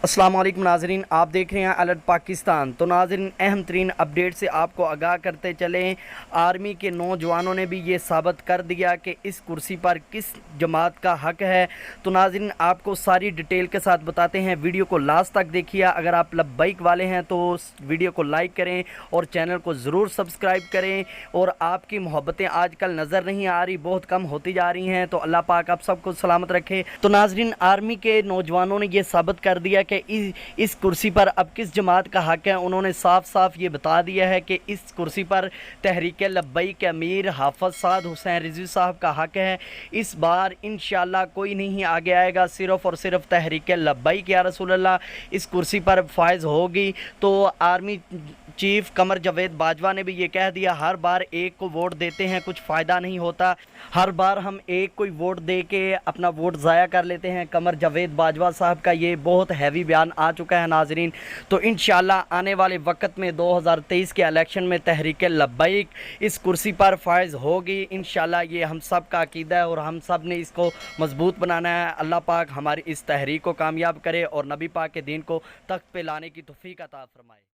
अस्सलाम वालेकुम नाजरीन, आप देख रहे हैं अलर्ट पाकिस्तान। तो नाजरीन, अहम तरीन अपडेट से आपको आगाह करते चलें। आर्मी के नौजवानों ने भी ये साबित कर दिया कि इस कुर्सी पर किस जमात का हक है। तो नाजरीन, आपको सारी डिटेल के साथ बताते हैं, वीडियो को लास्ट तक देखिए। अगर आप लब्बैक वाले हैं तो वीडियो को लाइक करें और चैनल को ज़रूर सब्सक्राइब करें। और आपकी मोहब्बतें आजकल नज़र नहीं आ रही, बहुत कम होती जा रही हैं, तो अल्लाह पाक आप सबको सलामत रखे। तो नाजरीन, आर्मी के नौजवानों ने यह साबित कर दिया कि इस कुर्सी पर अब किस जमात का हक है। उन्होंने साफ साफ ये बता दिया है कि इस कुर्सी पर तहरीक लब्बैक के अमीर हाफिज साद हुसैन रिजवी साहब का हक है। इस बार इंशाल्लाह कोई नहीं आगे आएगा, सिर्फ़ और सिर्फ तहरीक लब्बैक या रसूल अल्लाह इस कुर्सी पर फायज होगी। तो आर्मी चीफ कमर जावेद बाजवा ने भी ये कह दिया, हर बार एक को वोट देते हैं कुछ फ़ायदा नहीं होता, हर बार हम एक को वोट दे के अपना वोट ज़ाया कर लेते हैं। कमर जावेद बाजवा साहब का ये बहुत हैवी बयान आ चुका है नाजरीन। तो इंशाल्लाह आने वाले वक्त में 2023 के इलेक्शन में तहरीक लब्बैक इस कुर्सी पर फायज होगी। इंशाल्लाह ये हम सब का अकीदा है और हम सब ने इसको मजबूत बनाना है। अल्लाह पाक हमारी इस तहरीक को कामयाब करे और नबी पाक के दीन को तख्त पे लाने की तौफीक अता फरमाए।